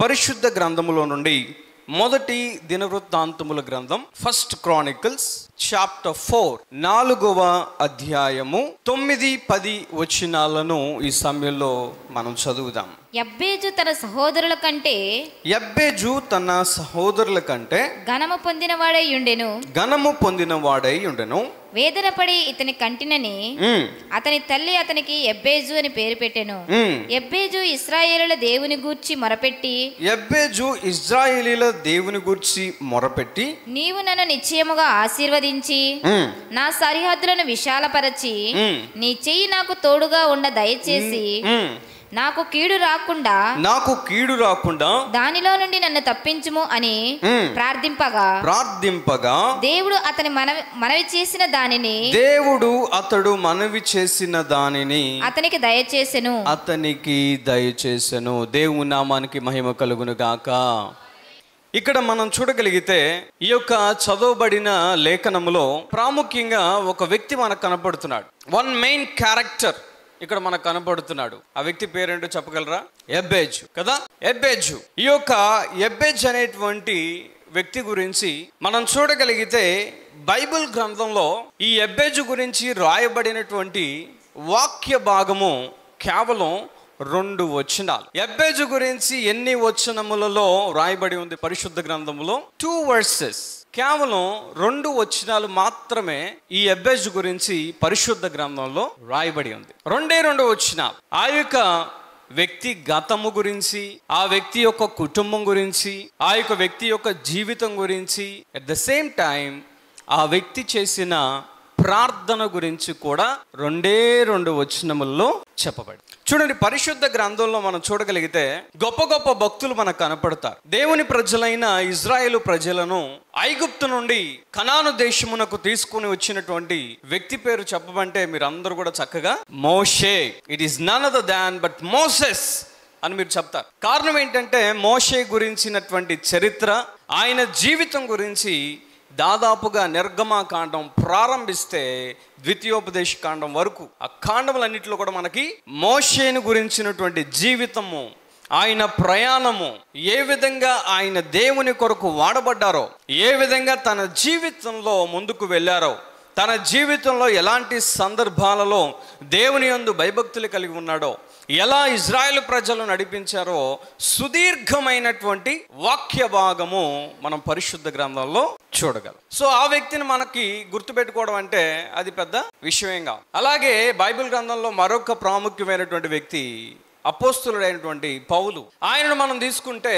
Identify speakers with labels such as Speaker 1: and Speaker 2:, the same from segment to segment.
Speaker 1: పరిశుద్ధ గ్రంథములో నుండి మొదటి దినవృత్తాంతముల గ్రంథం ఫస్ట్ క్రానికల్స్ చాప్టర్ 4 4వ అధ్యాయము 9-10 వచనాలను ఈ సమయంలో మనం చదువుదాం.
Speaker 2: యబ్బేజు తన సహోదరుల కంటే ఘనము పొందినవాడై ఉండెను. వేదన పడి ఇతని కంటినని అతని తల్లి అతనికి యబ్బేజు అని పేరు పెట్టెను. యబ్బేజు ఇశ్రాయేలీయుల దేవుని గూర్చి మొరపెట్టి నీవు నన్ను నిశ్చయముగా ఆశీర్వదించి నా సరిహద్దులను విశాలపరచి నీ చెయ్యి నాకు తోడుగా ఉండ దయచేసి నాకు కీడు రాకుండా దానిలో నుండి నన్ను తప్పించుము అని ప్రార్థింపగా దేవుడు అతడు మనవి చేసిన దానిని అతనికి దయచేసెను. దేవుని నామానికి మహిమ కలుగును గాక. ఇక్కడ మనం చూడగలిగితే ఈ యొక్క చదవబడిన లేఖనములో ప్రాముఖ్యంగా ఒక వ్యక్తి మనకు కనపడుతున్నాడు. వన్ మెయిన్ క్యారెక్టర్ ఇక్కడ మనకు కనపడుతున్నాడు. ఆ వ్యక్తి పేరేంటో చెప్పగలరా? యబ్బేజు కదా. యబ్బేజు, ఈ యొక్క యబ్బేజు అనేటువంటి వ్యక్తి గురించి మనం చూడగలిగితే బైబిల్ గ్రంథంలో ఈ యబ్బేజు గురించి రాయబడినటువంటి వాక్య భాగము కేవలం 2 వచనాలు. యబ్బేజు గురించి ఎన్ని వచనములలో రాయబడి ఉంది పరిశుద్ధ గ్రంథములో? 2 verses. కేవలం 2 వచనాలు మాత్రమే ఈ యబ్బేజు గురించి పరిశుద్ధ గ్రంథంలో రాయబడి ఉంది. 2 వచనాలు. ఆ యొక్క వ్యక్తి గతము గురించి, ఆ వ్యక్తి యొక్క కుటుంబం గురించి, ఆ యొక్క వ్యక్తి యొక్క జీవితం గురించి, అట్ ద సేమ్ టైం ఆ వ్యక్తి చేసిన ప్రార్థన గురించి కూడా 2 వచనముల్లో చెప్పబడి. చూడండి, పరిశుద్ధ గ్రంథంలో మనం చూడగలిగితే గొప్ప గొప్ప భక్తులు మనకు కనపడతారు. దేవుని ప్రజలైన ఇజ్రాయేలు ప్రజలను ఐగుప్తు నుండి కనాను దేశమునకు తీసుకుని వచ్చినటువంటి వ్యక్తి పేరు చెప్పమంటే మీరు అందరూ కూడా చక్కగా Moshe. It is none other than but Moses అని మీరు చెప్తారు. కారణం ఏంటంటే మోషే గురించినటువంటి చరిత్ర, ఆయన జీవితం గురించి దాదాపుగా నిర్గమకాండం ప్రారంభిస్తే ద్వితీయోపదేశ కాండం వరకు ఆ కాండములన్నింటిలో కూడా మనకి మోషేను గురించినటువంటి జీవితము, ఆయన ప్రయాణము, ఏ విధంగా ఆయన దేవుని కొరకు వాడబడ్డారో, ఏ విధంగా తన జీవితంలో ముందుకు వెళ్ళారో, తన జీవితంలో ఎలాంటి సందర్భాలలో దేవుని యందు భయభక్తులు కలిగి ఉన్నాడో, ఎలా ఇజ్రాయేలు ప్రజలు నడిపించారో సుదీర్ఘమైనటువంటి వాక్య భాగము మనం పరిశుద్ధ గ్రంథంలో చూడగలం. సో ఆ వ్యక్తిని మనకి గుర్తుపెట్టుకోవడం అంటే అది పెద్ద విషయం కాదు. అలాగే బైబిల్ గ్రంథంలో మరొక ప్రాముఖ్యమైనటువంటి వ్యక్తి అపోస్తులుడైనటువంటి పౌలు. ఆయనను మనం తీసుకుంటే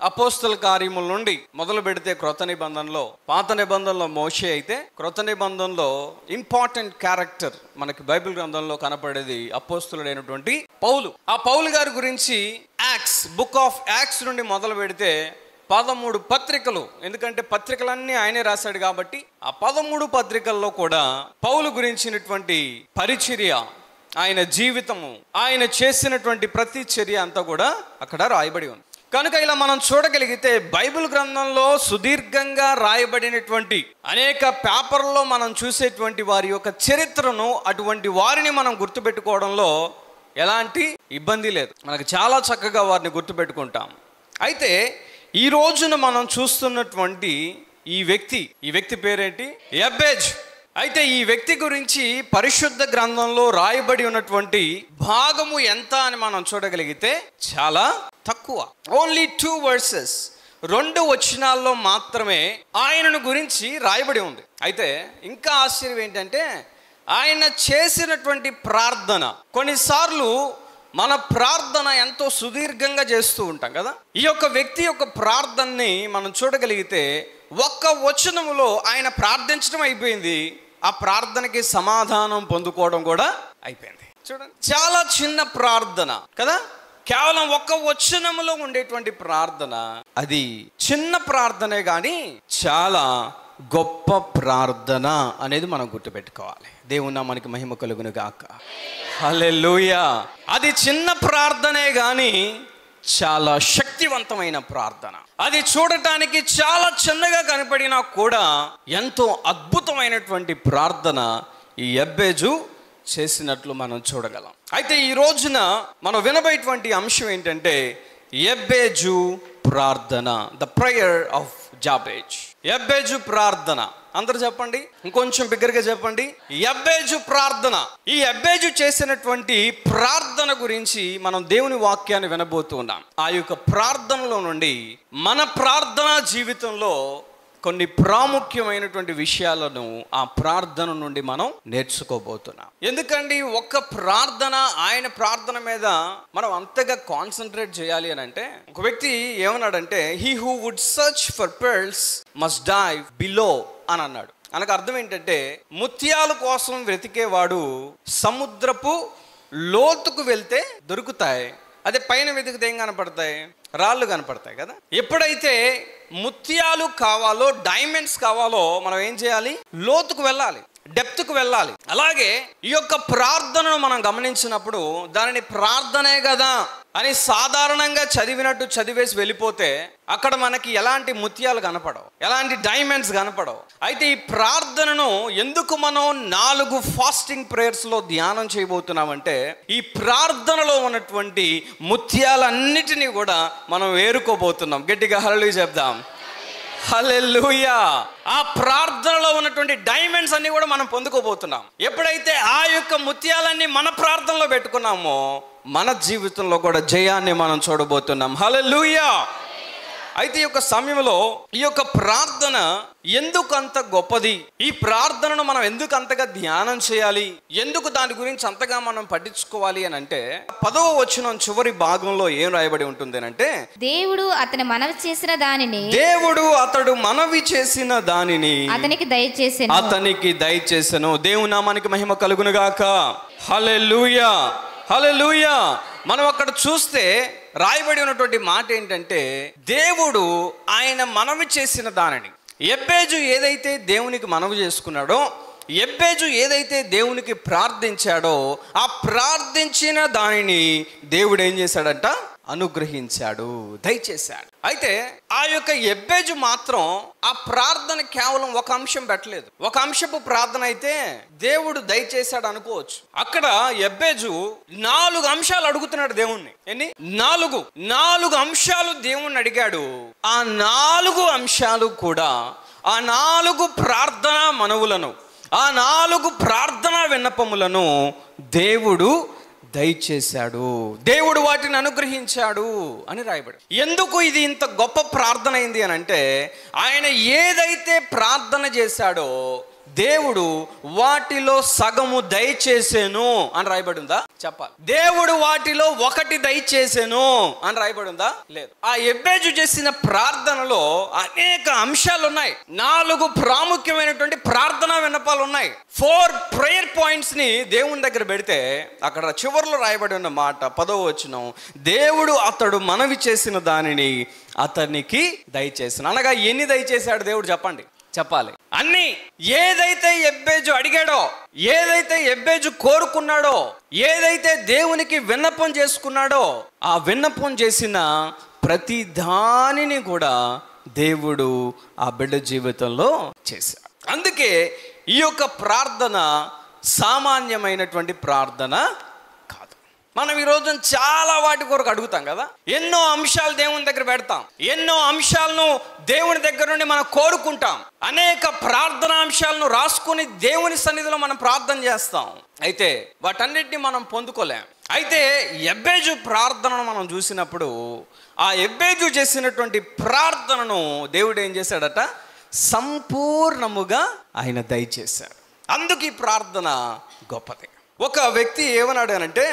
Speaker 2: అపోస్తల కార్యముల నుండి మొదలు పెడితే క్రొత్త నిబంధనలో, పాత నిబంధనలో మోషే అయితే, క్రొత్త నిబంధనలో ఇంపార్టెంట్ క్యారెక్టర్ మనకి బైబిల్ గ్రంథంలో కనపడేది అపోస్తలుడైనటువంటి పౌలు. ఆ పౌలు గారి గురించి బుక్ ఆఫ్ యాక్ట్స్ నుండి మొదలు పెడితే 13 పత్రికలు, ఎందుకంటే పత్రికలన్నీ ఆయనే రాశాడు కాబట్టి ఆ 13 పత్రికల్లో కూడా పౌలు గురించినటువంటి పరిచర్య, ఆయన జీవితము, ఆయన చేసినటువంటి ప్రతి చర్య అంతా కూడా అక్కడ రాయబడి ఉంది. కనుక ఇలా మనం చూడగలిగితే బైబిల్ గ్రంథంలో సుదీర్ఘంగా రాయబడినటువంటి అనేక పేపర్లో మనం చూసేటువంటి వారి యొక్క చరిత్రను, అటువంటి వారిని మనం గుర్తుపెట్టుకోవడంలో ఎలాంటి ఇబ్బంది లేదు. మనకు చాలా చక్కగా వారిని గుర్తుపెట్టుకుంటాం. అయితే ఈ రోజున మనం చూస్తున్నటువంటి ఈ వ్యక్తి పేరేంటి? యబ్బేజు. అయితే ఈ వ్యక్తి గురించి పరిశుద్ధ గ్రంథంలో రాయబడి ఉన్నటువంటి భాగము ఎంత అని మనం చూడగలిగితే చాలా తక్కువ. ఓన్లీ 2 verses, 2 వచనాల్లో మాత్రమే ఆయనను గురించి రాయబడి ఉంది. అయితే ఇంకా ఆశ్చర్యం ఏంటంటే ఆయన చేసినటువంటి ప్రార్థన. కొన్నిసార్లు మన ప్రార్థన ఎంతో సుదీర్ఘంగా చేస్తూ ఉంటాం కదా. ఈ యొక్క వ్యక్తి యొక్క ప్రార్థనని మనం చూడగలిగితే 1 వచనములో ఆయన ప్రార్థించడం అయిపోయింది, ఆ ప్రార్థనకి సమాధానం పొందుకోవడం కూడా అయిపోయింది. చూడండి, చాలా చిన్న ప్రార్థన కదా, కేవలం 1 వచనములో ఉండేటువంటి ప్రార్థన. అది చిన్న ప్రార్థనే కానీ చాలా గొప్ప ప్రార్థన అనేది మనం గుర్తుపెట్టుకోవాలి. దేవుని మనకి మహిమ కలుగును గాక. హల్లెలూయా. అది చిన్న ప్రార్థనే కానీ చాలా శక్తివంతమైన ప్రార్థన. అది చూడటానికి చాలా చిన్నగా కనపడినా కూడా ఎంతో అద్భుతమైనటువంటి ప్రార్థన ఈ యబ్బేజు చేసినట్లు మనం చూడగలం. అయితే ఈ రోజున మనం వినబోయేటువంటి అంశం ఏంటంటే
Speaker 1: యబ్బేజు ప్రార్థన, ద ప్రేయర్ ఆఫ్ జాబేజ్. యబ్బేజు ప్రార్థన, అందరూ చెప్పండి, ఇంకొంచెం బిగ్గరగా చెప్పండి, యబ్బేజు ప్రార్థన. ఈ యబ్బేజు చేసినటువంటి ప్రార్థన గురించి మనం దేవుని వాక్యాన్ని వినబోతున్నాం. ఆ యొక్క ప్రార్థనలో నుండి మన ప్రార్థనా జీవితంలో కొన్ని ప్రాముఖ్యమైనటువంటి విషయాలను ఆ ప్రార్థన నుండి మనం నేర్చుకోబోతున్నాం. ఎందుకండి ఒక్క ప్రార్థన, ఆయన ప్రార్థన మీద మనం అంతగా కాన్సన్ట్రేట్ చేయాలి అని అంటే, ఒక వ్యక్తి ఏమన్నాడంటే, he who would search for pearls must dive below అని అన్నాడు. అనకు అర్థం ఏంటంటే, ముత్యాల కోసం వెతికేవాడు సముద్రపు లోతుకు వెళ్తే దొరుకుతాయి, అదే పైన వెతికితే ఏం కనపడతాయి? రాళ్ళు కనపడతాయి కదా. ఎప్పుడైతే ముత్యాలు కావాలో, డైమండ్స్ కావాలో, మనం ఏం చేయాలి? లోతుకు వెళ్ళాలి, డెప్త్కు వెళ్ళాలి. అలాగే ఈ యొక్క ప్రార్థనను మనం గమనించినప్పుడు దానిని ప్రార్థనే కదా అని సాధారణంగా చదివినట్టు చదివేసి వెళ్ళిపోతే అక్కడ మనకి ఎలాంటి ముత్యాలు కనపడవు, ఎలాంటి డైమండ్స్ కనపడవు. అయితే ఈ ప్రార్థనను ఎందుకు మనం 4 ఫాస్టింగ్ ప్రేయర్స్లో ధ్యానం చేయబోతున్నామంటే, ఈ ప్రార్థనలో ఉన్నటువంటి ముత్యాలన్నిటినీ కూడా మనం ఏరుకోబోతున్నాం. గట్టిగా హల్లెలూయా చెప్దాం. హల్లెలూయా. ఆ ప్రార్థనలో ఉన్నటువంటి డైమండ్స్ అన్ని కూడా మనం పొందుకోబోతున్నాం. ఎప్పుడైతే ఆ యొక్క ముత్యాలన్నీ మన ప్రార్థనలో పెట్టుకున్నామో మన జీవితంలో కూడా జయాన్ని మనం చూడబోతున్నాం. హల్లెలూయా. అయితే ఈ యొక్క సమయంలో ఈ యొక్క ప్రార్థన ఎందుకు అంత గొప్పది, ఈ ప్రార్థనను మనం ఎందుకు అంతగా ధ్యానం చేయాలి, ఎందుకు దాని గురించి అంతగా మనం పట్టించుకోవాలి అని అంటే, 10వ వచనం చివరి భాగంలో ఏం రాయబడి ఉంటుంది అంటే,
Speaker 3: దేవుడు అతడు మనవి చేసిన దానిని అతనికి
Speaker 1: దయచేసెను. దేవుని నామానికి మహిమ కలుగును గాక. హల్లెలూయా, హల్లెలూయా. మనం అక్కడ చూస్తే రాయబడి ఉన్నటువంటి మాట ఏంటంటే, దేవుడు ఆయన మనవి చేసిన దానిని, యబ్బేజు ఏదైతే దేవునికి మనవి చేసుకున్నాడో, యబ్బేజు ఏదైతే దేవునికి ప్రార్థించాడో, ఆ ప్రార్థించిన దానిని దేవుడు ఏం చేశాడంట? అనుగ్రహించాడు, దయచేశాడు. అయితే ఆ యొక్క యబ్బేజు మాత్రం ఆ ప్రార్థన కేవలం ఒక అంశం పెట్టలేదు. ఒక అంశపు ప్రార్థన అయితే దేవుడు దయచేశాడు అనుకోవచ్చు. అక్కడ యబ్బేజు 4 అంశాలు అడుగుతున్నాడు దేవుణ్ణి. ఎన్ని? 4 అంశాలు దేవుణ్ణి అడిగాడు. ఆ 4 అంశాలు కూడా, ఆ 4 ప్రార్థనా మనవులను, ఆ 4 ప్రార్థనా విన్నపములను దేవుడు దయచేశాడు, దేవుడు వాటిని అనుగ్రహించాడు అని రాయబడి. ఎందుకు ఇది ఇంత గొప్ప ప్రార్థన అయింది అని అంటే, ఆయన ఏదైతే ప్రార్థన చేశాడో దేవుడు వాటిలో సగము దయచేసేను అని రాయబడి ఉందా? చెప్పాలి. దేవుడు వాటిలో 1 దయచేసేను అని రాయబడి ఉందా? లేదు. ఆ యబ్బేజు చేసిన ప్రార్థనలో అనేక అంశాలు ఉన్నాయి. 4 ప్రాముఖ్యమైనటువంటి ప్రార్థనా విన్నపాలు ఉన్నాయి. 4 ప్రేయర్ పాయింట్స్ ని దేవుని దగ్గర పెడితే అక్కడ చివరిలో రాయబడి ఉన్న మాట 10వ వచనం, దేవుడు అతడు మనవి చేసిన దానిని అతనికి దయచేసిన. అనగా ఎన్ని దయచేశాడు దేవుడు? చెప్పండి, చెప్పాలి. అన్ని. ఏదైతే యబ్బేజు అడిగాడో, ఏదైతే యబ్బేజు కోరుకున్నాడో, ఏదైతే దేవునికి విన్నపం చేసుకున్నాడో, ఆ విన్నపం చేసిన ప్రతి దానిని కూడా దేవుడు ఆ బిడ్డ జీవితంలో చేశాడు. అందుకే ఈ యొక్క ప్రార్థన సామాన్యమైనటువంటి ప్రార్థన కాదు. మనం ఈ రోజు చాలా వాటి కొరకు అడుగుతాం కదా, ఎన్నో అంశాలు దేవుని దగ్గర పెడతాం, ఎన్నో అంశాలను దేవుని దగ్గర నుండి మనం కోరుకుంటాం, అనేక ప్రార్థనా అంశాలను రాసుకుని దేవుని సన్నిధిలో మనం ప్రార్థన చేస్తాం. అయితే వాటన్నిటిని మనం పొందుకోలేం. అయితే యబ్బేజు ప్రార్థనను మనం చూసినప్పుడు, ఆ యబ్బేజు చేసినటువంటి ప్రార్థనను దేవుడు ఏం చేశాడట? సంపూర్ణముగా ఆయన దయచేశాడు. అందుకు ఈ ప్రార్థన గొప్పది. ఒక వ్యక్తి ఏమన్నాడు అంటే,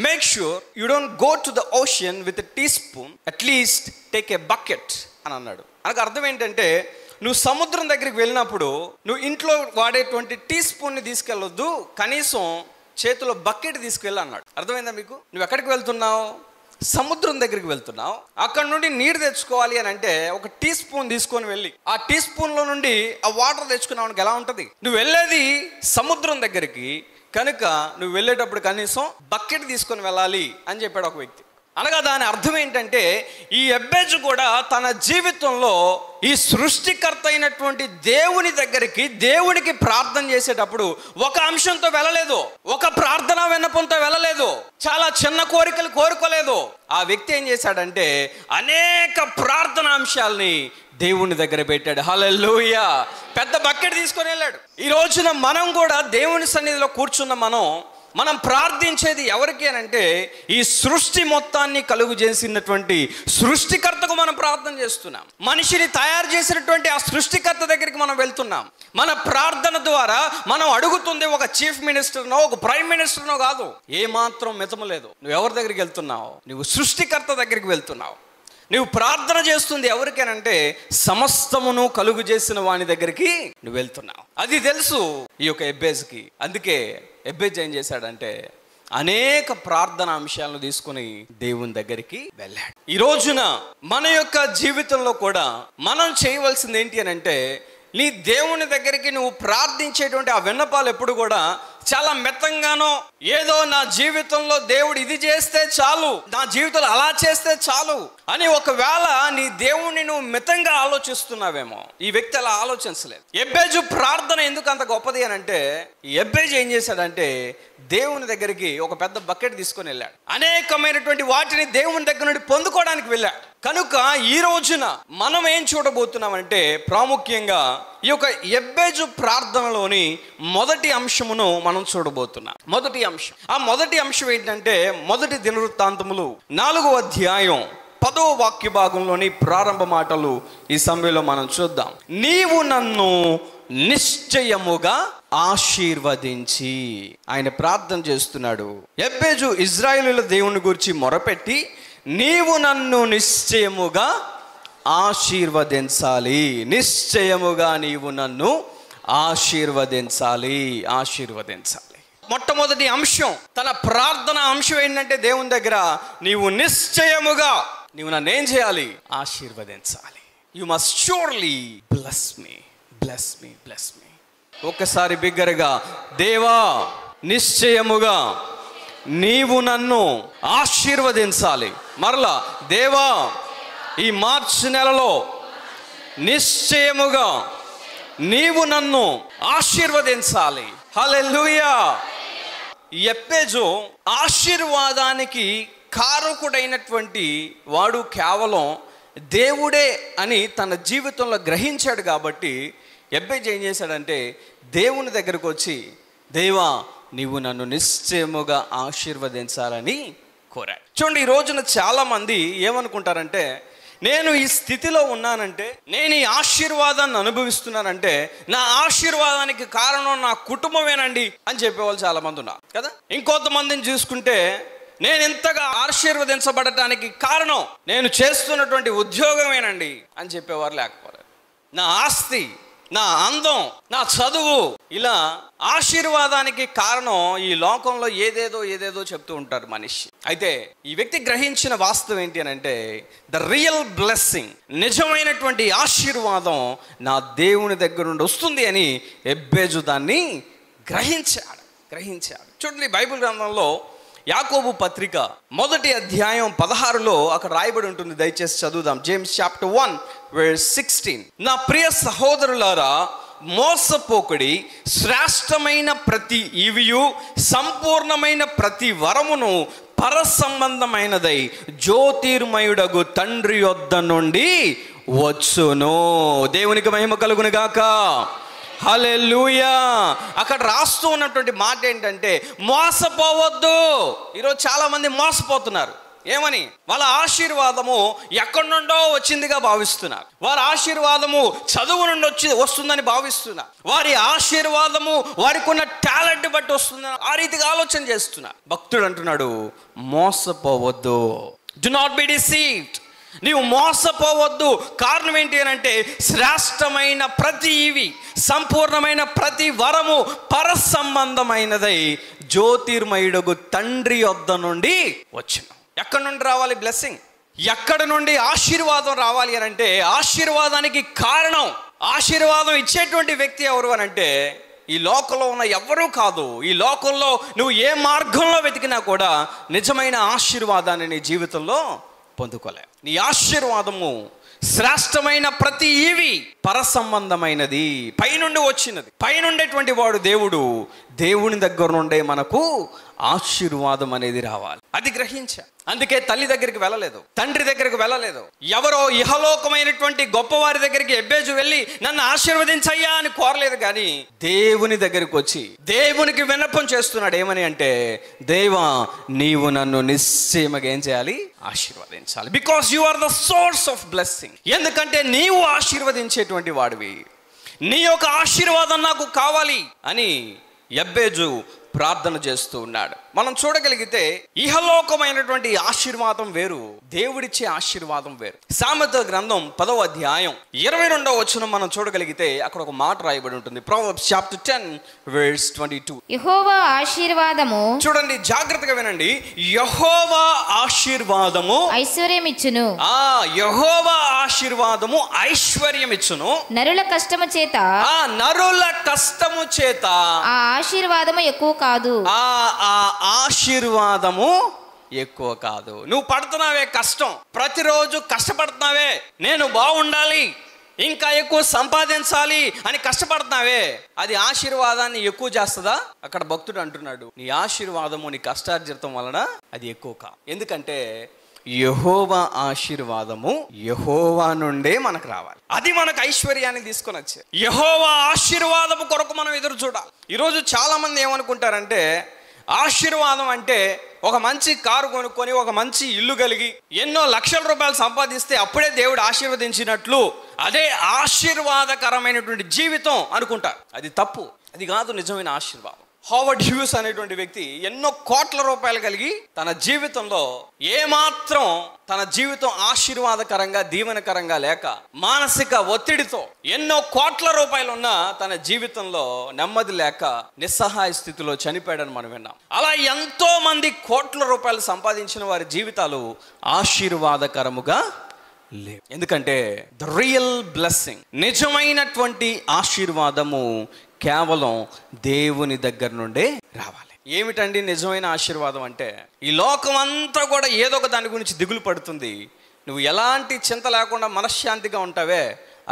Speaker 1: make sure you don't go to the ocean with a teaspoon, at least take a bucket అని అన్నాడు. అనకు అర్థం ఏంటంటే, నువ్వు సముద్రం దగ్గరికి వెళ్ళినప్పుడు నువ్వు ఇంట్లో వాడేటువంటి టీ స్పూన్ని తీసుకెళ్ళొద్దు, కనీసం చేతిలో బకెట్ తీసుకెళ్ళి అన్నాడు. అర్థమైందా మీకు? నువ్వు ఎక్కడికి వెళ్తున్నావు? సముద్రం దగ్గరికి వెళ్తున్నావు. అక్కడ నుండి నీరు తెచ్చుకోవాలి అని అంటే ఒక టీ స్పూన్ తీసుకొని వెళ్ళి ఆ టీ స్పూన్లో నుండి ఆ వాటర్ తెచ్చుకున్నావు ఎలా ఉంటుంది? నువ్వు వెళ్ళేది సముద్రం దగ్గరికి కనుక నువ్వు వెళ్ళేటప్పుడు కనీసం బకెట్ తీసుకొని వెళ్ళాలి అని చెప్పాడు ఒక వ్యక్తి. అనగా దాని అర్థం ఏంటంటే ఈ ఎబ్బేజు కూడా తన జీవితంలో ఈ సృష్టికర్త అయినటువంటి దేవుని దగ్గరికి, దేవునికి ప్రార్థన చేసేటప్పుడు ఒక అంశంతో వెళ్ళలేదు, ఒక ప్రార్థన విన్నపంతో వెళ్ళలేదు, చాలా చిన్న కోరికలు కోరుకోలేదు. ఆ వ్యక్తి ఏం చేశాడంటే అనేక ప్రార్థన అంశాలని దేవుని దగ్గర పెట్టాడు. హల్లెలూయా. పెద్ద బకెట్ తీసుకొని వెళ్ళాడు. ఈ రోజున మనం కూడా దేవుని సన్నిధిలో కూర్చున్న మనం ప్రార్థించేది ఎవరికి అని అంటే ఈ సృష్టి మొత్తాన్ని కలుగు చేసినటువంటి సృష్టికర్తకు మనం ప్రార్థన చేస్తున్నాం. మనిషిని తయారు చేసినటువంటి ఆ సృష్టికర్త దగ్గరికి మనం వెళ్తున్నాం. మన ప్రార్థన ద్వారా మనం అడుగుతుంది ఒక చీఫ్ మినిస్టర్నో, ఒక ప్రైమ్ మినిస్టర్నో కాదు. ఏమాత్రం మితము లేదు. నువ్వు ఎవరి దగ్గరికి వెళ్తున్నావు? నువ్వు సృష్టికర్త దగ్గరికి వెళ్తున్నావు. నువ్వు ప్రార్థన చేస్తుంది ఎవరికేనంటే సమస్తమును కలుగు చేసిన వాని దగ్గరికి నువ్వు వెళ్తున్నావు. అది తెలుసు ఈ యొక్క ఎబ్బేజ్కి. అందుకే ఎబ్బేజ్ ఏం చేశాడంటే అనేక ప్రార్థన అంశాలను తీసుకుని దేవుని దగ్గరికి వెళ్ళాడు. ఈ రోజున మన యొక్క జీవితంలో కూడా మనం చేయవలసింది ఏంటి అని అంటే, నీ దేవుని దగ్గరికి నువ్వు ప్రార్థించేటువంటి ఆ విన్నపాలు ఎప్పుడు కూడా చాలా మెత్తంగానో, ఏదో నా జీవితంలో దేవుడు ఇది చేస్తే చాలు, నా జీవితంలో అలా చేస్తే చాలు అని ఒకవేళ నీ దేవుణ్ణి నువ్వు మితంగా ఆలోచిస్తున్నావేమో. ఈ వ్యక్తి అలా ఆలోచించలేదు. ఎబ్బేజు ప్రార్థన ఎందుకు అంత గొప్పది అని అంటే, ఈ ఎబ్బేజు ఏం చేశాడంటే దేవుని దగ్గరికి ఒక పెద్ద బకెట్ తీసుకొని వెళ్ళాడు. అనేకమైనటువంటి వాటిని దేవుని దగ్గర నుండి పొందుకోవడానికి వెళ్ళాడు. కనుక ఈ రోజున మనం ఏం చూడబోతున్నామంటే ప్రాముఖ్యంగా ఈ యొక్క ఎబ్బేజు ప్రార్థనలోని మొదటి అంశమును మనం చూడబోతున్నాం. మొదటి అంశం, ఆ మొదటి అంశం ఏంటంటే మొదటి దినవృత్తాంతములు 4వ అధ్యాయం 10వ వాక్య భాగంలోని ప్రారంభ మాటలు ఈ సమయంలో మనం చూద్దాం. నీవు నన్ను నిశ్చయముగా ఆశీర్వదించి, ఆయన ప్రార్థన చేస్తున్నాడు. ఎబ్బేజు ఇజ్రాయేలుల దేవుని గురించి మొరపెట్టి నీవు నన్ను నిశ్చయముగా ఆశీర్వదించాలి, నిశ్చయముగా నీవు నన్ను ఆశీర్వదించాలి, ఆశీర్వదించాలి. మొట్టమొదటి అంశం, తన ప్రార్థన అంశం ఏంటంటే దేవుని దగ్గర నీవు నిశ్చయముగా నీవు నన్ను ఏం చేయాలి? ఆశీర్వదించాలి. You must surely bless me, bless me, bless me. ఒక్కసారి బిగ్గరగా, దేవా నిశ్చయముగా నీవు నన్ను ఆశీర్వదించాలి. మరలా, దేవా ఈ మార్చి నెలలో నిశ్చయముగా నీవు నన్ను ఆశీర్వదించాలి. హల్లెలూయా. ఎబ్బేజు ఆశీర్వాదానికి కారకుడైనటువంటి వాడు కేవలం దేవుడే అని తన జీవితంలో గ్రహించాడు. కాబట్టి ఎబ్బేజు ఏం చేశాడంటే దేవుని దగ్గరకు వచ్చి, దేవా నీవు నన్ను నిశ్చయముగా ఆశీర్వదించాలని కోరాడు. చూడండి, ఈ రోజున చాలా మంది ఏమనుకుంటారంటే, నేను ఈ స్థితిలో ఉన్నానంటే, నేను ఈ ఆశీర్వాదాన్ని అనుభవిస్తున్నానంటే నా ఆశీర్వాదానికి కారణం నా కుటుంబమేనండి అని చెప్పేవాళ్ళు చాలా మంది ఉన్నారు కదా. ఇంకొంతమందిని చూసుకుంటే, నేను ఇంతగా ఆశీర్వదించబడటానికి కారణం నేను చేస్తున్నటువంటి ఉద్యోగమేనండి అని చెప్పేవారు లేకపోతే, నా ఆస్తి, నా అందం, నా చదువు, ఇలా ఆశీర్వాదానికి కారణం ఈ లోకంలో ఏదేదో చెప్తూ ఉంటారు మనిషి. అయితే ఈ వ్యక్తి గ్రహించిన వాస్తవం ఏంటి అని అంటే, ద రియల్ బ్లెస్సింగ్, నిజమైనటువంటి ఆశీర్వాదం నా దేవుని దగ్గర నుండి వస్తుంది అని ఎబ్బేజు దాన్ని గ్రహించాడు. చూడండి, బైబిల్ గ్రంథంలో యాకోబు పత్రిక 1వ అధ్యాయం 16లో అక్కడ రాయబడి ఉంటుంది. దయచేసి చదువుదాం. James chapter 1:16. నా ప్రియ సహోదరులారా, మోసపోకుడి, శ్రేష్టమైన ప్రతి ఈవియు సంపూర్ణమైన ప్రతి వరమును పరసంబంధమైనదై జ్యోతిర్మయుడగు తండ్రి యొద్ద నుండి వచ్చును. దేవునికి మహిమ కలుగును గాక. హల్లెలూయా. అక్కడ రాస్తూ ఉన్నటువంటి మాట ఏంటంటే మోసపోవద్దు. ఈరోజు చాలా మంది మోసపోతున్నారు. ఏమని? వాళ్ళ ఆశీర్వాదము ఎక్కడి నుండో వచ్చిందిగా భావిస్తున్నారు. వారి ఆశీర్వాదము చదువు నుండి వస్తుందని భావిస్తున్నారు. వారి ఆశీర్వాదము వారికి ఉన్న టాలెంట్ బట్టి వస్తుందని ఆ రీతిగా ఆలోచన చేస్తున్నారు. భక్తుడు అంటున్నాడు, మోసపోవద్దు. Do not be deceived. నీవు మోసపోవద్దు. కారణం ఏంటి అని అంటే, శ్రేష్టమైన ప్రతి ఈవి, సంపూర్ణమైన ప్రతి వరము పరసంబంధమైనదై జ్యోతిర్మయుడగు తండ్రి యొద్ద నుండి వచ్చును. ఎక్కడి నుండి రావాలి బ్లెస్సింగ్? ఎక్కడి నుండి ఆశీర్వాదం రావాలి అని అంటే, ఆశీర్వాదానికి కారణం, ఆశీర్వాదం ఇచ్చేటువంటి వ్యక్తి ఎవరు అని అంటే ఈ లోకంలో ఉన్న ఎవ్వరూ కాదు. ఈ లోకంలో నువ్వు ఏ మార్గంలో వెతికినా కూడా నిజమైన ఆశీర్వాదాన్ని నీ జీవితంలో పొందుకోలే. నీ ఆశీర్వాదము శ్రేష్టమైన ప్రతి ఈవి పరసంబంధమైనది, పైనుండి వచ్చినది. పైనుండేటువంటి వాడు దేవుడు. దేవుని దగ్గర నుండే మనకు ఆశీర్వాదం అనేది రావాలి. అది గ్రహించా. అందుకే తల్లి దగ్గరికి వెళ్ళలేదు, తండ్రి దగ్గరికి వెళ్ళలేదు, ఎవరో ఇహలోకమైనటువంటి గొప్పవారి దగ్గరికి ఎబ్బేజు వెళ్ళి నన్ను ఆశీర్వదించయ్యా అని కోరలేదు. కానీ దేవుని దగ్గరికి వచ్చి దేవునికి విన్నపం చేస్తున్నాడు. ఏమని అంటే, దేవా నీవు నన్ను నిశ్చయముగా ఏం చేయాలి? ఆశీర్వదించాలి. Because you are the source of blessing. ఎందుకంటే నీవు ఆశీర్వదించేటువంటి వాడివి. నీ యొక్క ఆశీర్వాదం నాకు కావాలి అని ఎబ్బేజు ప్రార్థన చేస్తూ ఉన్నాడు. మనం చూడగలిగితే ఇహలోకమైనటువంటి ఆశీర్వాదం వేరు, దేవుడిచ్చే ఆశీర్వాదం వేరు. సామెతల గ్రంథం 10వ అధ్యాయం 22వ వచనం మనం చూడగలిగితే అక్కడ ఒక మాట రాయబడి ఉంటుంది. Proverbs chapter 10 verse 22.
Speaker 3: యెహోవా ఆశీర్వాదము,
Speaker 1: చూడండి జాగ్రత్తగా వినండి, యెహోవా ఆశీర్వాదము
Speaker 3: ఐశ్వర్యమిచ్చును.
Speaker 1: యెహోవా ఆశీర్వాదము ఐశ్వర్యమిచ్చును.
Speaker 3: నరుల కష్టము చేత,
Speaker 1: నరుల కష్టము చేత
Speaker 3: ఆ ఆశీర్వాదము ఎక్కువ కాదు.
Speaker 1: ఆశీర్వాదము ఎక్కువ కాదు. నువ్వు పడుతున్నావే కష్టం, ప్రతిరోజు కష్టపడుతున్నావే, నేను బాగుండాలి, ఇంకా ఎక్కువ సంపాదించాలి అని కష్టపడుతున్నావే, అది ఆశీర్వాదాన్ని ఎక్కువ చేస్తుందా? అక్కడ భక్తుడు అంటున్నాడు, నీ ఆశీర్వాదము నీ కష్టార్జితం వలన అది ఎక్కువ కాదు. ఎందుకంటే యెహోవా ఆశీర్వాదము యెహోవా నుండే మనకు రావాలి. అది మనకు ఐశ్వర్యాన్ని తీసుకొని వచ్చే. యెహోవా ఆశీర్వాదము కొరకు మనం ఎదురు చూడాలి. ఈరోజు చాలా మంది ఏమనుకుంటారంటే, ఆశీర్వాదం అంటే ఒక మంచి కారు కొనుక్కొని ఒక మంచి ఇల్లు కలిగి ఎన్నో లక్షల రూపాయలు సంపాదిస్తే అప్పుడే దేవుడు ఆశీర్వదించినట్లు, అదే ఆశీర్వాదకరమైనటువంటి జీవితం అనుకుంటారు. అది తప్పు. అది కాదు నిజమైన ఆశీర్వాదం. హావర్డ్ హ్యూస్ అనేటువంటి వ్యక్తి ఎన్నో కోట్ల రూపాయలు కలిగి తన జీవితంలో ఏమాత్రం తన జీవితం ఆశీర్వాదకరంగా దీవెనకరంగా లేక మానసిక ఒత్తిడితో ఎన్నో కోట్ల రూపాయలు ఉన్న తన జీవితంలో నెమ్మది లేక నిస్సహాయ స్థితిలో చనిపోయాడని మనం విన్నాం. అలా ఎంతో మంది కోట్ల రూపాయలు సంపాదించిన వారి జీవితాలు ఆశీర్వాదకరముగా లేవు. ఎందుకంటే ద రియల్ బ్లెస్సింగ్, నిజమైనటువంటి ఆశీర్వాదము కేవలం దేవుని దగ్గర నుండే రావాలి. ఏమిటండి నిజమైన ఆశీర్వాదం అంటే? ఈ లోకం అంతా కూడా ఏదో ఒక దాని గురించి దిగులు పడుతుంది, నువ్వు ఎలాంటి చింత లేకుండా మనశ్శాంతిగా ఉంటావే,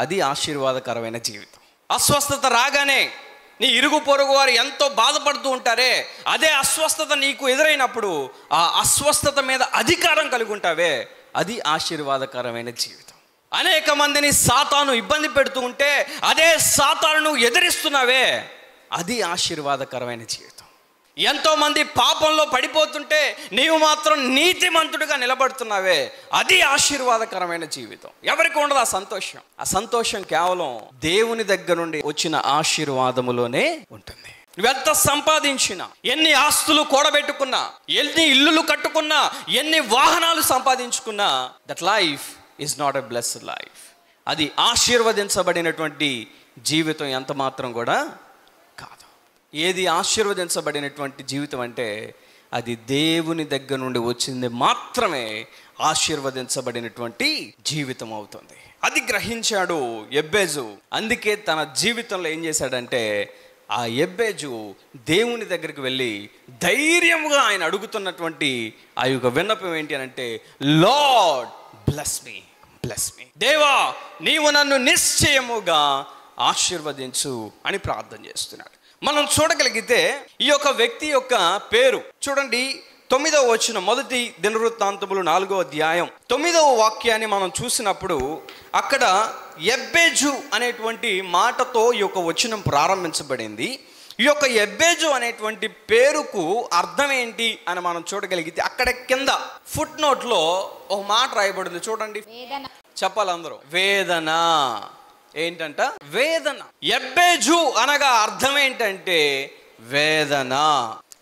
Speaker 1: అది ఆశీర్వాదకరమైన జీవితం. అస్వస్థత రాగానే నీ ఇరుగు పొరుగు వారు ఎంతో బాధపడుతూ ఉంటారే, అదే అస్వస్థత నీకు ఎదురైనప్పుడు ఆ అస్వస్థత మీద అధికారం కలిగి ఉంటావే, అది ఆశీర్వాదకరమైన జీవితం. అనేక మందిని సాతాను ఇబ్బంది పెడుతూ ఉంటే అదే సాతాను ఎదిరిస్తున్నావే, అది ఆశీర్వాదకరమైన జీవితం. ఎంతో మంది పాపంలో పడిపోతుంటే నీవు మాత్రం నీతిమంతుడిగా నిలబడుతున్నావే, అది ఆశీర్వాదకరమైన జీవితం. ఎవరికి ఉండదు ఆ సంతోషం. ఆ సంతోషం కేవలం దేవుని దగ్గర నుండి వచ్చిన ఆశీర్వాదములోనే ఉంటుంది. నువ్వెంత సంపాదించినా, ఎన్ని ఆస్తులు కూడబెట్టుకున్నా, ఎన్ని ఇల్లులు కట్టుకున్నా, ఎన్ని వాహనాలు సంపాదించుకున్నా, that life is not a blessed life. అది ఆశీర్వదించబడినటువంటి జీవితం ఎంత మాత్రం కూడా కాదు. ఏది ఆశీర్వదించబడినటువంటి జీవితం అంటే అది దేవుని దగ్గర నుండి వచ్చింది మాత్రమే ఆశీర్వదించబడినటువంటి జీవితం అవుతుంది. అది గ్రహించాడు ఎబ్బేజు. అందుకే తన జీవితంలో ఏం చేశాడంటే, ఆ ఎబ్బేజు దేవుని దగ్గరికి వెళ్ళి ధైర్యముగా ఆయన అడుగుతున్నటువంటి ఆ యొక్క విన్నపం ఏంటి అని అంటే, లార్డ్ బ్లెస్ మీ, బ్లెస్ మీ. దేవా నీవు నన్ను నిశ్చయముగా ఆశీర్వదించు అని ప్రార్థన చేస్తున్నాడు. మనం చూడగలిగితే ఈ యొక్క వ్యక్తి యొక్క పేరు చూడండి. 9వ వచనం, మొదటి దినవృత్తాంతములు 4వ అధ్యాయం 9వ వాక్యాన్ని మనం చూసినప్పుడు అక్కడ ఎబ్బేజు అనేటువంటి మాటతో ఈ యొక్క వచనం ప్రారంభించబడింది. ఈ యొక్క ఎబ్బేజు అనేటువంటి పేరుకు అర్థం ఏంటి అని మనం చూడగలిగితే అక్కడ కింద ఫుట్ నోట్లో ఒక మాట రాయబడింది చూడండి. చెప్పాలి అందరూ, వేదన. ఏంటంట? వేదన. ఎబ్బేజు అనగా అర్థం ఏంటంటే వేదన.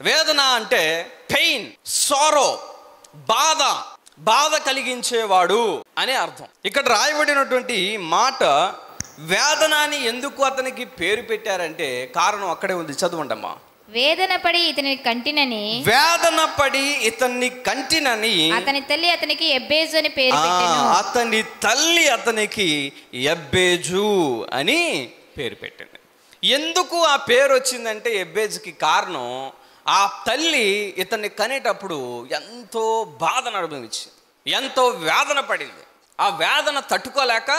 Speaker 1: వేదన అంటే పెయిన్, సారో, బాధ కలిగించేవాడు అనే అర్థం. ఇక్కడ రాయబడినటువంటి మాట వేదన అని ఎందుకు అతనికి పేరు పెట్టారంటే కారణం అక్కడే ఉంది. చదవండమ్మా.
Speaker 3: వేదన పడి ఇతని కంటినని,
Speaker 1: వేదన పడి ఇతన్ని కంటినని
Speaker 3: అతని తల్లి అతనికి ఎబ్బేజు అని పేరు పెట్టెను.
Speaker 1: అతని తల్లి అతనికి ఎబ్బేజు అని పేరు పెట్టింది. ఎందుకు ఆ పేరు వచ్చిందంటే ఎబ్బేజుకి కారణం, ఆ తల్లి ఇతన్ని కనేటప్పుడు ఎంతో బాధను అనుభవించింది, ఎంతో వేదన పడింది. ఆ వేదన తట్టుకోలేక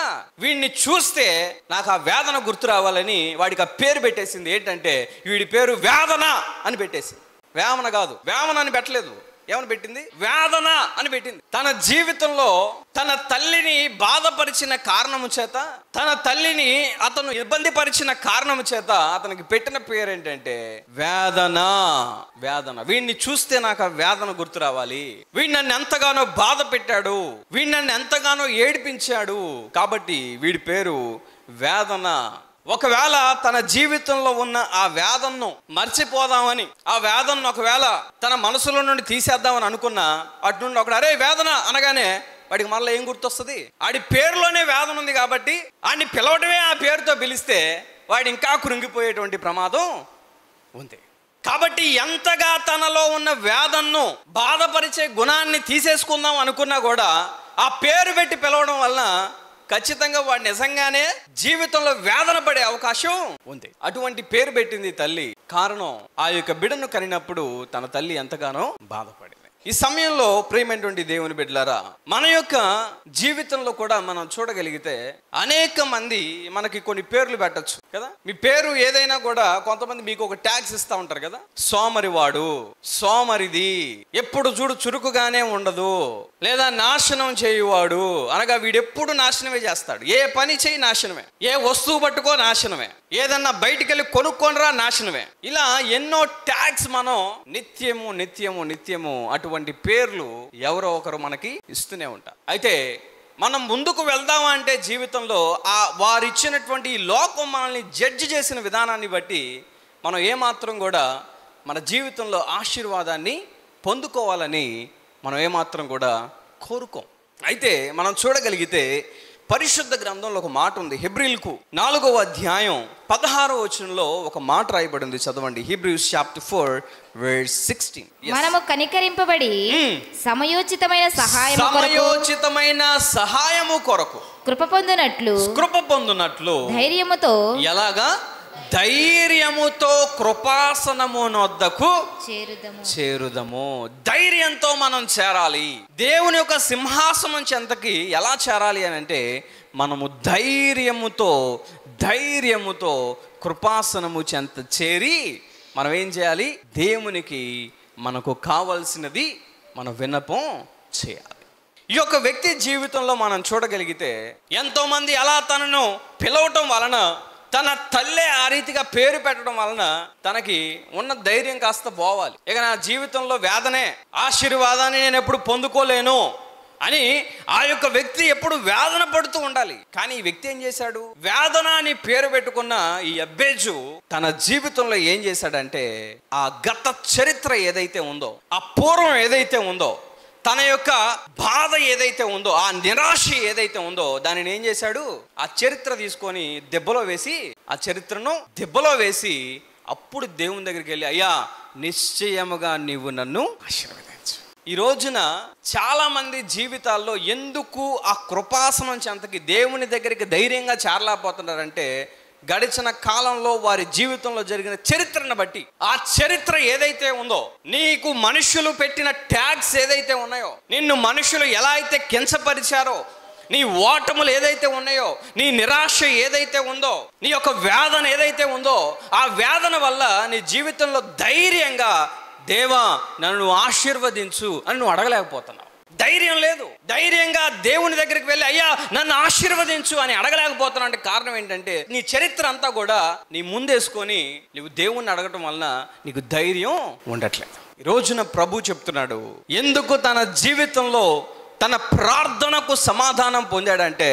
Speaker 1: వీడిని చూస్తే నాకు ఆ వేదన గుర్తు రావాలని వాడికి ఆ పేరు పెట్టేసింది. ఏంటంటే వీడి పేరు వేదన అని పెట్టేసింది. వేమన కాదు, వేమన అని పెట్టలేదు. ఏమని పెట్టింది? వేదన అని పెట్టింది. తన జీవితంలో తన తల్లిని బాధపరిచిన కారణము చేత, తన తల్లిని అతను ఇబ్బంది పరిచిన కారణము చేత అతనికి పెట్టిన పేరు ఏంటంటే వేదన. వేదన. వీడిని చూస్తే నాకు ఆ వేదన గుర్తు రావాలి, వీడు నన్ను ఎంతగానో బాధ పెట్టాడు, వీడు నన్ను ఎంతగానో ఏడిపించాడు, కాబట్టి వీడి పేరు వేదన. ఒకవేళ తన జీవితంలో ఉన్న ఆ వేదనను మర్చిపోదామని, ఆ వేదనను ఒకవేళ తన మనసులో నుండి తీసేద్దామని అనుకున్నా, అటు నుండి ఒకడు అరే వేదన అనగానే వాడికి మళ్ళీ ఏం గుర్తొస్తుంది? ఆడి పేరులోనే వేదన ఉంది కాబట్టి ఆడిని పిలవటమే ఆ పేరుతో పిలిస్తే వాడు ఇంకా కృంగిపోయేటువంటి ప్రమాదం ఉంది. కాబట్టి ఎంతగా తనలో ఉన్న వేదనను, బాధపరిచే గుణాన్ని తీసేసుకుందాం అనుకున్నా కూడా ఆ పేరు పెట్టి పిలవడం వలన ఖచ్చితంగా వాడు నిజంగానే జీవితంలో వేదన పడే అవకాశం ఉంది. అటువంటి పేరు పెట్టింది తల్లి. కారణం, ఆ యొక్క బిడ్డను కనినప్పుడు తన తల్లి ఎంతగానో బాధపడింది. ఈ సమయంలో ప్రియమైనటువంటి దేవుని బిడ్డలారా, మన యొక్క జీవితంలో కూడా మనం చూడగలిగితే అనేక మంది మనకి కొన్ని పేర్లు పెట్టచ్చు కదా. మీ పేరు ఏదైనా కూడా కొంతమంది మీకు ఒక ట్యాగ్స్ ఇస్తూ ఉంటారు కదా. సోమరివాడు, సోమరిది, ఎప్పుడు చూడు చురుకుగానే ఉండదు, లేదా నాశనం చేయువాడు అనగా వీడెప్పుడు నాశనమే చేస్తాడు, ఏ పని చేయి నాశనమే, ఏ వస్తువు పట్టుకో నాశనమే, ఏదన్నా బయటికి వెళ్ళి కొనుక్కొనరా నాశనమే. ఇలా ఎన్నో ట్యాగ్స్ మనం నిత్యము నిత్యము నిత్యము అటువంటి పేర్లు ఎవరో ఒకరు మనకి ఇస్తూనే ఉంటారు. అయితే మనం ముందుకు వెళ్దామా అంటే జీవితంలో వారిచ్చినటువంటి ఈ లోకం మనల్ని జడ్జి చేసిన విధానాన్ని బట్టి మనం ఏమాత్రం కూడా మన జీవితంలో ఆశీర్వాదాన్ని పొందుకోవాలని మనం ఏమాత్రం కూడా కోరుకోం. అయితే మనం చూడగలిగితే పరిశుద్ధ గ్రంథంలో ఒక మాట ఉంది. హెబ్రీలకు 4వ అధ్యాయం 16వ వచనంలో ఒక మాట రాయబడింది, చదవండి. Hebrews chapter 4 verse 16.
Speaker 3: మనము కనికరింపబడి సమయోచితమైన
Speaker 1: సహాయము కొరకు కృప పొందునట్లు
Speaker 3: ధైర్యముతో
Speaker 1: ఎలాగా? ధైర్యముతో కృపాసనమునొద్దకు చేరుదము. ధైర్యంతో మనం చేరాలి. దేవుని యొక్క సింహాసనం చెంతకి ఎలా చేరాలి అని అంటే మనము ధైర్యముతో కృపాసనము చెంత చేరి మనం ఏం చేయాలి? దేవునికి మనకు కావలసినది మన విన్నపం చేయాలి. ఈ యొక్క వ్యక్తి జీవితంలో మనం చూడగలిగితే ఎంతోమంది అలా తనను పిలవటం వలన, తన తల్లే ఆ రీతిగా పేరు పెట్టడం వలన తనకి ఉన్న ధైర్యం కాస్త పోవాలి. ఇక నా జీవితంలో వేదనే, ఆశీర్వాదాన్ని నేను ఎప్పుడు పొందుకోలేను అని ఆ యొక్క వ్యక్తి ఎప్పుడు వేదన పడుతూ ఉండాలి. కానీ ఈ వ్యక్తి ఏం చేశాడు? వేదన అని పేరు పెట్టుకున్న ఈ ఎబ్బేజు తన జీవితంలో ఏం చేశాడంటే ఆ గత చరిత్ర ఏదైతే ఉందో, ఆ పూర్వం ఏదైతే ఉందో, తన యొక్క బాధ ఏదైతే ఉందో, ఆ నిరాశ ఏదైతే ఉందో దానిని ఏం చేశాడు? ఆ చరిత్ర తీసుకొని ఆ చరిత్రను దెబ్బలో వేసి అప్పుడు దేవుని దగ్గరికి వెళ్ళి, అయ్యా నిశ్చయముగా నీవు నన్ను ఆశీర్వదించు. ఈ రోజున చాలా మంది జీవితాల్లో ఎందుకు ఆ కృపాసనం చెంతకి దేవుని దగ్గరికి ధైర్యంగా చేరలేకపోతున్నారంటే గడిచిన కాలంలో వారి జీవితంలో జరిగిన చరిత్రను బట్టి, ఆ చరిత్ర ఏదైతే ఉందో, నీకు మనుషులు పెట్టిన ట్యాగ్స్ ఏదైతే ఉన్నాయో, నిన్ను మనుషులు ఎలా అయితే కించపరిచారో, నీ ఓటములు ఏదైతే ఉన్నాయో, నీ నిరాశ ఏదైతే ఉందో, నీ యొక్క వేదన ఏదైతే ఉందో, ఆ వేదన వల్ల నీ జీవితంలో ధైర్యంగా దేవా నన్ను ఆశీర్వదించు అని నువ్వు అడగలేకపోతున్నావు. ధైర్యం లేదు. ధైర్యంగా దేవుని దగ్గరికి వెళ్ళి అయ్యా నన్ను ఆశీర్వదించు అని అడగలేకపోతున్నావు. అంటే కారణం ఏంటంటే నీ చరిత్ర అంతా కూడా నీ ముందేసుకొని నువ్వు దేవుణ్ణి అడగటం వలన నీకు ధైర్యం ఉండట్లేదు. ఈ రోజున ప్రభు చెప్తున్నాడు, ఎందుకు తన జీవితంలో తన ప్రార్థనకు సమాధానం పొందాడంటే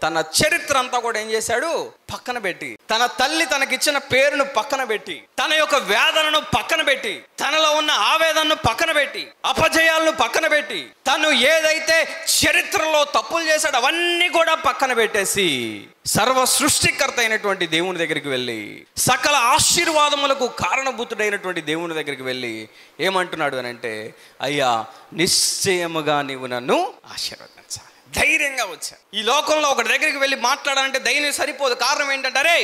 Speaker 1: తన చరిత్ర అంతా కూడా ఏం చేశాడు? పక్కన పెట్టి, తన తల్లి తనకిచ్చిన పేరును పక్కన పెట్టి, తన యొక్క వేదనను పక్కన పెట్టి, తనలో ఉన్న ఆవేదనను పక్కన పెట్టి, అపజయాలను పక్కన పెట్టి, తను ఏదైతే చరిత్రలో తప్పులు చేశాడో అవన్నీ కూడా పక్కన పెట్టేసి సర్వ సృష్టికర్త అయినటువంటి దేవుని దగ్గరికి వెళ్ళి, సకల ఆశీర్వాదములకు కారణభూతుడైనటువంటి దేవుని దగ్గరికి వెళ్ళి ఏమంటున్నాడు అని అంటే, అయ్యా నిశ్చయముగా నీవు నన్ను ఆశీర్వదించాలి. ధైర్యంగా వచ్చా. ఈ లోకంలో ఒకటి దగ్గరికి వెళ్ళి మాట్లాడాలంటే ధైర్యం సరిపోదు. కారణం ఏంటంటే, అరే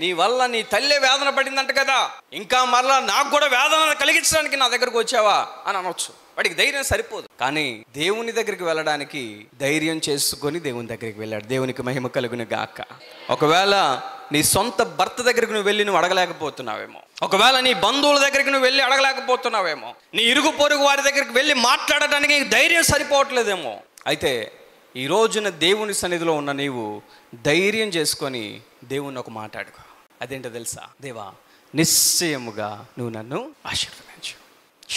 Speaker 1: నీ వల్ల నీ తల్లి వేదన పడిందంట కదా, ఇంకా మరలా నాకు కూడా వేదన కలిగించడానికి నా దగ్గరకు వచ్చావా అని అనొచ్చు. వాడికి ధైర్యం సరిపోదు. కానీ దేవుని దగ్గరికి వెళ్ళడానికి ధైర్యం చేసుకొని దేవుని దగ్గరికి వెళ్ళాడు. దేవునికి మహిమ కలుగును గాక. ఒకవేళ నీ సొంత భర్త దగ్గరికి నువ్వు వెళ్ళి నువ్వు అడగలేకపోతున్నావేమో, ఒకవేళ నీ బంధువుల దగ్గరికి నువ్వు వెళ్ళి అడగలేకపోతున్నావేమో, నీ ఇరుగు పొరుగు వారి దగ్గరికి వెళ్ళి మాట్లాడటానికి ధైర్యం సరిపోవట్లేదేమో. అయితే ఈ రోజున దేవుని సన్నిధిలో ఉన్న నీవు ధైర్యం చేసుకొని దేవుని ఒక మాట అడుగు. అదేంటో తెలుసా? దేవా, నిశ్చయముగా నువ్వు నన్ను ఆశీర్వదించు.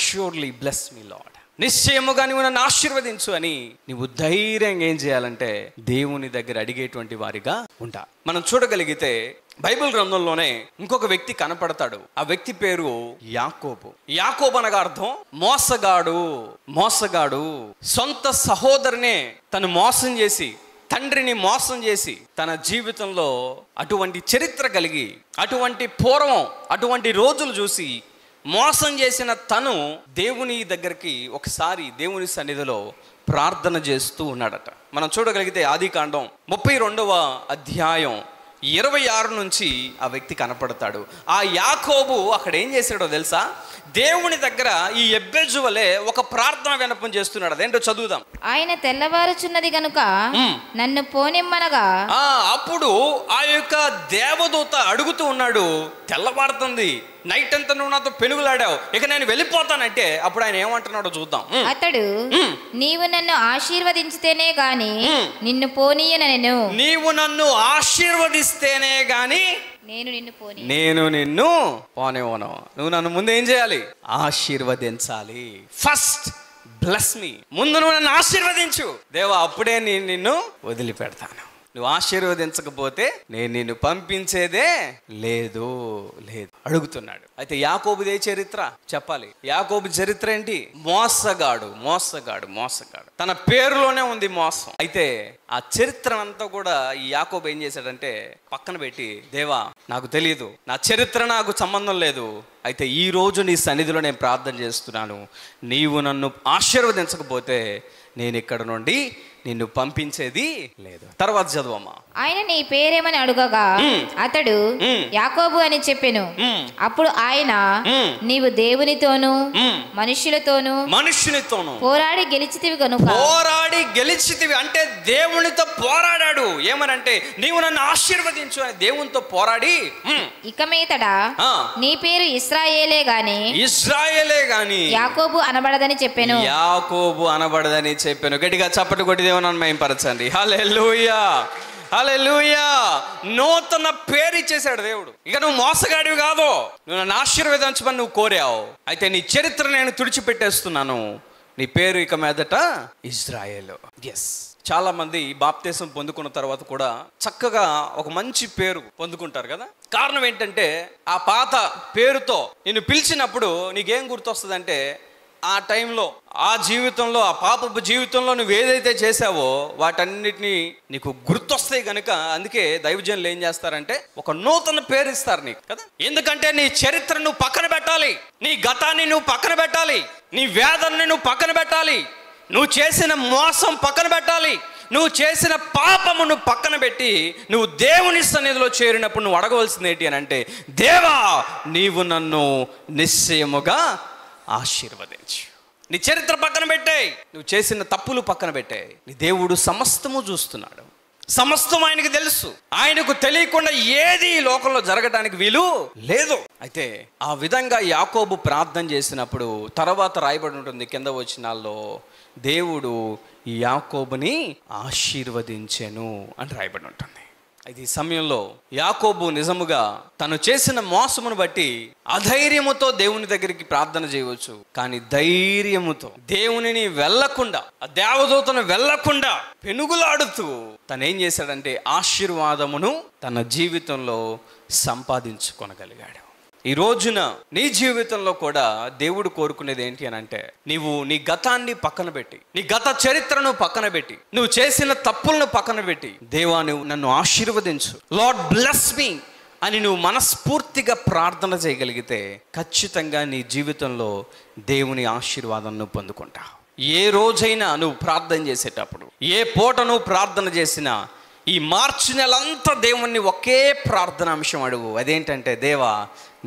Speaker 1: ష్యూర్లీ బ్లెస్ మీ లార్డ్. నిశ్చయముగా నువ్వు నన్ను ఆశీర్వదించు అని నువ్వు ధైర్యంగా ఏం చేయాలంటే దేవుని దగ్గర అడిగేటువంటి వారిగా ఉంటా. మనం చూడగలిగితే బైబిల్ గ్రంథంలోనే ఇంకొక వ్యక్తి కనపడతాడు. ఆ వ్యక్తి పేరు యాకోబు. యాకోబు అనగా అర్థం మోసగాడు. మోసగాడు. సొంత సహోదరునే తను మోసం చేసి, తండ్రిని మోసం చేసి, తన జీవితంలో అటువంటి చరిత్ర కలిగి, అటువంటి పూర్వం అటువంటి రోజులు చూసి మోసం చేసిన తను దేవుని దగ్గరికి ఒకసారి దేవుని సన్నిధిలో ప్రార్థన చేస్తూ ఉన్నాడట. మనం చూడగలిగితే ఆదికాండం 32వ అధ్యాయం 26 నుంచి ఆ వ్యక్తి కనపడతాడు. ఆ యాకోబు అక్కడ ఏం చేశాడో తెలుసా? దేవుని దగ్గర ఈ ఎబ్బెజు వలె ఒక ప్రార్థన విన్నపం చేస్తున్నాడు. అదేంటో చదువుదాం.
Speaker 3: ఆయన తెల్లవారుచున్నది గనుక నన్ను పోనిమ్మనగా.
Speaker 1: అప్పుడు ఆ యొక్క దేవదూత అడుగుతూ ఉన్నాడు, తెల్లవారుతుంది, నైట్ అంతా నువ్వు నాతో పెనుగులాడావు, ఇక నేను వెళ్ళిపోతానంటే అప్పుడు ఆయన ఏమంటున్నాడో చూద్దాం.
Speaker 3: అతడు, నీవు నన్ను ఆశీర్వదించితేనే గాని నిన్ను పోనీయనెను.
Speaker 1: నీవు నన్ను ఆశీర్వదిస్తేనే గాని నేను నిన్ను పోనివ్వను. నువ్వు నన్ను ముందు ఏం చేయాలి? ఆశీర్వదించాలి. First bless me. ముందు నువ్వు నన్ను ఆశీర్వదించు దేవా, అప్పుడే నేను నిన్ను వదిలిపెడతాను. నువ్వు ఆశీర్వదించకపోతే నేను నిన్ను పంపించేదే లేదు లేదు అడుగుతున్నాడు. అయితే యాకోబుదే చరిత్ర చెప్పాలి. యాకోబు చరిత్ర ఏంటి? మోసగాడు, మోసగాడు, మోసగాడు. తన పేరులోనే ఉంది మోసం. అయితే ఆ చరిత్ర అంతా కూడా ఈ యాకోబు ఏం చేశాడంటే పక్కన పెట్టి, దేవా నాకు తెలియదు, నా చరిత్ర నాకు సంబంధం లేదు, అయితే ఈ రోజు నీ సన్నిధిలో నేను ప్రార్థన చేస్తున్నాను, నీవు నన్ను ఆశీర్వదించకపోతే నేను ఇక్కడ నుండి నిన్ను పంపించేది లేదు. తర్వాత చదువమ్మా.
Speaker 3: ఆయన నీ పేరేమని అడుగగా అతడు యాకోబు అని చెప్పెను. అప్పుడు ఆయన, నీవు దేవునితోను మనుష్యులతోను పోరాడి గెలిచితివి కనుక.
Speaker 1: పోరాడి గెలిచితివి అంటే దేవునితో పోరాడాడు. ఏమనంటే నీవు నన్ను ఆశీర్వదించు అని దేవునితో పోరాడి,
Speaker 3: ఇక మీదట నీ పేరు ఇశ్రాయేలే గాని యాకోబు అనబడదని చెప్పాను.
Speaker 1: యాకోబు అనబడదని చెప్పాను. గట్టిగా చప్పటి కొట్టి దేవుని మహిమపరచండి. హల్లెలూయా, హల్లెలూయా. నూతన పేరు ఇచ్చేశాడు దేవుడు. ఇక నువ్వు మోసగాడివి కాదు, నువ్వు నన్ను ఆశీర్వదించమని నువ్వు కోరావు, అయితే నీ చరిత్ర నేను తుడిచిపెట్టేస్తున్నాను, నీ పేరు ఇక మీదట ఇజ్రాయేలు. ఎస్, చాలా మంది బాప్తీసం పొందుకున్న తర్వాత కూడా చక్కగా ఒక మంచి పేరు పొందుకుంటారు కదా. కారణం ఏంటంటే ఆ పాత పేరుతో నిన్ను పిలిచినప్పుడు నీకేం గుర్తొస్తుందంటే ఆ టైంలో, ఆ జీవితంలో, ఆ పాపపు జీవితంలో నువ్వు ఏదైతే చేసావో వాటన్నిటినీ నీకు గుర్తొస్తాయి కనుక అందుకే దైవజనులు ఏం చేస్తారంటే ఒక నూతన పేరు ఇస్తారు నీకు కదా. ఎందుకంటే నీ చరిత్ర నువ్వు పక్కన పెట్టాలి, నీ గతాన్ని నువ్వు పక్కన పెట్టాలి, నీ వేదనని నువ్వు పక్కన పెట్టాలి, నువ్వు చేసిన మోసం పక్కన పెట్టాలి, నువ్వు చేసిన పాపము నువ్వు పక్కన పెట్టి నువ్వు దేవుని సన్నిధిలో చేరినప్పుడు నువ్వు అడగవలసింది ఏంటి అని అంటే, దేవా నీవు నన్ను నిశ్చయముగా ఆశీర్వదించు. నీ చరిత్ర పక్కన పెట్టాయి, నువ్వు చేసిన తప్పులు పక్కన పెట్టాయి. నీ దేవుడు సమస్తము చూస్తున్నాడు, సమస్తం ఆయనకు తెలుసు. ఆయనకు తెలియకుండా ఏది ఈ లోకంలో జరగడానికి వీలు లేదు. అయితే ఆ విధంగా యాకోబు ప్రార్థన చేసినప్పుడు తర్వాత రాయబడి ఉంటుంది కింద వచనాల్లో, దేవుడు ఈ యాకోబుని ఆశీర్వదించెను అని రాయబడి ఉంటుంది. అయితే ఈ సమయంలో యాకోబు నిజముగా తను చేసిన మోసమును బట్టి అధైర్యముతో దేవుని దగ్గరికి ప్రార్థన చేయవచ్చు, కానీ ధైర్యముతో దేవునిని వెళ్ళకుండా, ఆ దేవదూతను వెళ్ళకుండా పెనుగులాడుతూ తను ఏం చేశాడంటే ఆశీర్వాదమును తన జీవితంలో సంపాదించుకొనగలిగాడు. ఈ రోజున నీ జీవితంలో కూడా దేవుడు కోరుకునేది ఏంటి అని అంటే, నీవు నీ గతాన్ని పక్కన పెట్టి, నీ గత చరిత్రను పక్కన పెట్టి, నువ్వు చేసిన తప్పులను పక్కన పెట్టి, దేవా నువ్వు నన్ను ఆశీర్వదించు, లార్డ్ బ్లెస్ మీ అని నువ్వు మనస్ఫూర్తిగా ప్రార్థన చేయగలిగితే ఖచ్చితంగా నీ జీవితంలో దేవుని ఆశీర్వాదాన్ని పొందుకుంటావు. ఏ రోజైనా నువ్వు ప్రార్థన చేసేటప్పుడు, ఏ పూట నువ్వు ప్రార్థన చేసినా ఈ మార్చి నెలంతా దేవుణ్ణి ఒకే ప్రార్థన అంశం అడుగు. అదేంటంటే, దేవా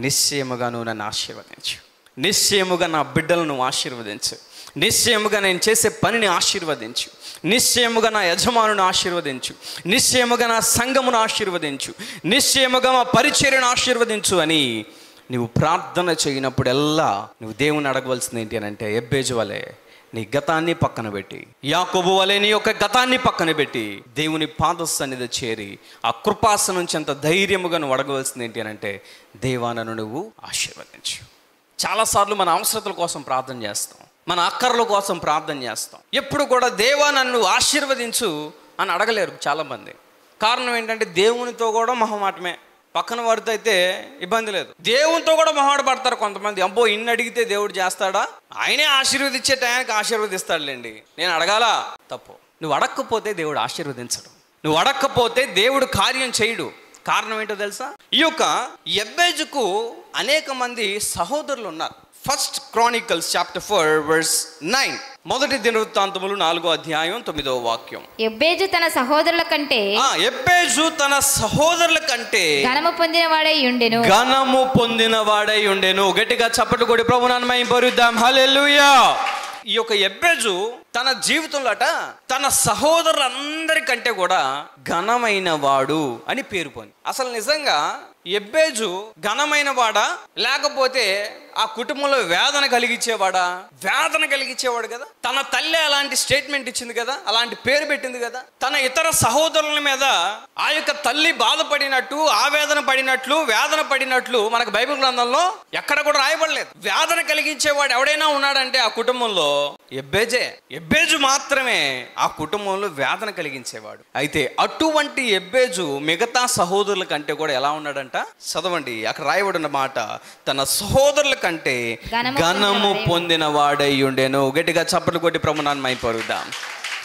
Speaker 1: నిశ్చయముగా నువ్వు నన్ను ఆశీర్వదించు, నిశ్చయముగా నా బిడ్డలను ఆశీర్వదించు, నిశ్చయముగా నేను చేసే పనిని ఆశీర్వదించు, నిశ్చయముగా నా యజమానుని ఆశీర్వదించు, నిశ్చయముగా నా సంఘమును ఆశీర్వదించు, నిశ్చయముగా మా పరిచర్యను ఆశీర్వదించు అని నువ్వు ప్రార్థన చేయనప్పుడల్లా నువ్వు దేవుని అడగవలసింది ఏంటి అని అంటే, ఎబ్బేజు వలె నీ గతాన్ని పక్కన పెట్టి, యాకోబు వలె నీ యొక్క గతాన్ని పక్కన పెట్టి దేవుని పాద సన్నిధి చేరి ఆ కృపాసనం నుంచి అంత ధైర్యముగా నువ్వు అడగవలసింది ఏంటి అని అంటే, దేవా నన్ను నువ్వు ఆశీర్వదించు. చాలాసార్లు మన అవసరతల కోసం ప్రార్థన చేస్తాం, మన అక్కర్ల కోసం ప్రార్థన చేస్తాం. ఎప్పుడు కూడా దేవా నన్ను ఆశీర్వదించు అని అడగలేరు చాలామంది. కారణం ఏంటంటే, దేవునితో కూడా మొహమాటమే, పక్కన వాడితో అయితే ఇబ్బంది లేదు. దేవునితో కూడా మొహమాట పడతారు కొంతమంది. అబ్బో ఇన్ని అడిగితే దేవుడు చేస్తాడా, ఆయనే ఆశీర్వదించే టయానికి ఆశీర్వదిస్తాడులేండి, నేను అడగాలా? తప్పు. నువ్వు అడగకపోతే దేవుడు ఆశీర్వదించడు, నువ్వు అడగకపోతే దేవుడు కార్యం చేయడు. కారణం ఏంటో తెలుసా? ఈ యొక్క యెబ్బేజుకు అనేక మంది సహోదరులు ఉన్నారు. ఫస్ట్ క్రానికల్స్ చాప్టర్ 4 verse 9, మొదటి దినవృత్తాంతములు 4వ అధ్యాయం 9వ వాక్యం.
Speaker 3: యెబ్బేజు తన సహోదరుల కంటే
Speaker 1: యెబ్బేజు తన సహోదరుల కంటే
Speaker 3: ఘనము పొందినవాడై ఉండెను. గట్టిగా చప్పట్లు కొట్టి ప్రభువుని మహిమపరుద్దాం. హల్లెలూయా. ఈ యొక్క యెబ్బేజు తన జీవితంలో తన సహోదరులందరికంటే కూడా ఘనమైన వాడు అని పేరు పొంది. అసలు నిజంగా యెబ్బేజు ఘనమైన వాడా, లేకపోతే ఆ కుటుంబంలో వేదన కలిగించేవాడా? వేదన కలిగించేవాడు కదా. తన తల్లి అలాంటి స్టేట్మెంట్ ఇచ్చింది కదా, అలాంటి పేరు పెట్టింది కదా. తన ఇతర సహోదరుల మీద ఆ యొక్క తల్లి బాధపడినట్టు, ఆవేదన పడినట్లు, వేదన పడినట్లు మనకు బైబిల్ గ్రంథంలో ఎక్కడ కూడా రాయబడలేదు. వేదన కలిగించేవాడు ఎవడైనా ఉన్నాడంటే ఆ కుటుంబంలో యెబ్బేజే. యెబ్బేజు మాత్రమే ఆ కుటుంబంలో వేదన కలిగించేవాడు. అయితే అటువంటి యెబ్బేజు మిగతా సహోదరుల కంటే కూడా ఎలా ఉన్నాడంట? చదవండి, అక్కడ రాయబడిన మాట, తన సహోదరుల కంటే ఘనము పొందిన వాడై ఉండెను. గట్టిగా చప్పట్లు కొట్టి ప్రభువుని మహిమపరుద్దాం.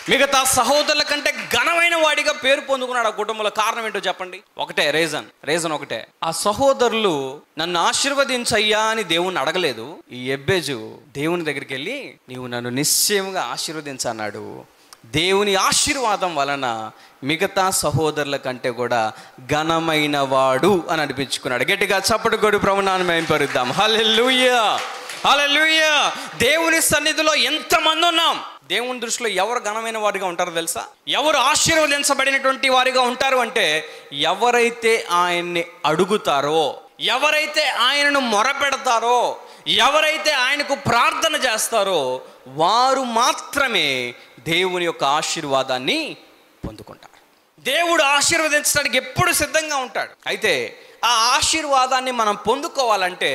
Speaker 3: మిగతా సహోదరుల కంటే ఘనమైన వాడిగా పేరు పొందుకున్నాడు ఆ కుటుంబంలో. కారణం ఏంటో చెప్పండి? ఒకటే రీజన్ ఒకటే. ఆ సహోదరులు నన్ను ఆశీర్వదించయ్యా అని దేవుణ్ణి అడగలేదు. ఈ యెబ్బేజు దేవుని దగ్గరికి వెళ్ళి, నీవు నన్ను నిశ్చయంగా ఆశీర్వదించన్నాడు. దేవుని ఆశీర్వాదం వలన మిగతా సహోదరుల కంటే కూడా ఘనమైన వాడు అని అనిపించుకున్నాడు. గట్టిగా చప్పట్లు కొట్టి ప్రభువుని మహిమపరుద్దాం. హల్లెలూయా, హల్లెలూయా. దేవుని సన్నిధిలో ఎంతమంది ఉన్నాం, దేవుని దృష్టిలో ఎవరు ఘనమైన వారిగా ఉంటారో తెలుసా? ఎవరు ఆశీర్వదించబడినటువంటి వారిగా ఉంటారు అంటే, ఎవరైతే ఆయన్ని అడుగుతారో, ఎవరైతే ఆయనను మొరపెడతారో, ఎవరైతే ఆయనకు ప్రార్థన చేస్తారో వారు మాత్రమే దేవుని యొక్క ఆశీర్వాదాన్ని పొందుకుంటారు. దేవుడు ఆశీర్వదించడానికి ఎప్పుడు సిద్ధంగా ఉంటాడు. అయితే ఆ ఆశీర్వాదాన్ని మనం పొందుకోవాలంటే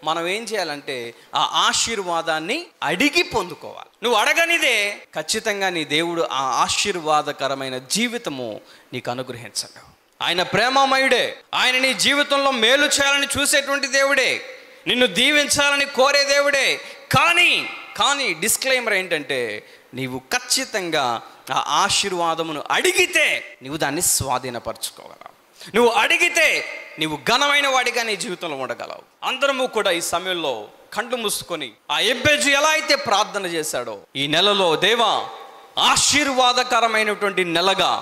Speaker 3: మనం ఏం చేయాలంటే, ఆ ఆశీర్వాదాన్ని అడిగి పొందుకోవాలి. నువ్వు అడగనిదే ఖచ్చితంగా నీ దేవుడు ఆ ఆశీర్వాదకరమైన జీవితము నీకు అనుగ్రహించడు. ఆయన ప్రేమమయుడే, ఆయన నీ జీవితంలో మేలు చేయాలని చూసేటువంటి దేవుడే, నిన్ను దీవించాలని కోరే దేవుడే. కానీ డిస్క్లైమర్ ఏంటంటే, నీవు ఖచ్చితంగా ఆ ఆశీర్వాదమును అడిగితే నీవు దాన్ని స్వాధీనపరచుకోగలవు. నువ్వు అడిగితే నీవు ఘనమైన వాడిగా నీ జీవితంలో ఉండగలవు. అందరము కూడా ఈ సమయంలో కళ్ళు మూసుకొని ఆ యెబ్బేజు ఎలా అయితే ప్రార్థన చేశాడో, ఈ నెలలో దేవా ఆశీర్వాదకరమైనటువంటి నెలగా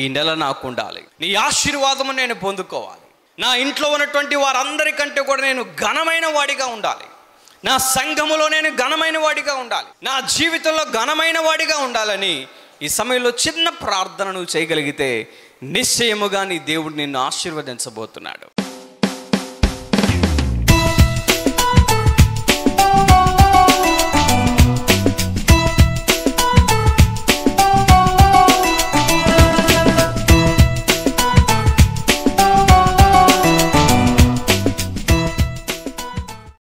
Speaker 3: ఈ నెల నాకు ఉండాలి, నీ ఆశీర్వాదము నేను పొందుకోవాలి, నా ఇంట్లో ఉన్నటువంటి వారందరికంటే కూడా నేను ఘనమైన వాడిగా ఉండాలి, నా సంఘములో నేను ఘనమైన వాడిగా ఉండాలి, నా జీవితంలో ఘనమైన వాడిగా ఉండాలని ఈ సమయంలో చిన్న ప్రార్థన నువ్వు చేయగలిగితే నిశ్చయముగా నీ దేవుడు నిన్ను ఆశీర్వదించబోతున్నాడు.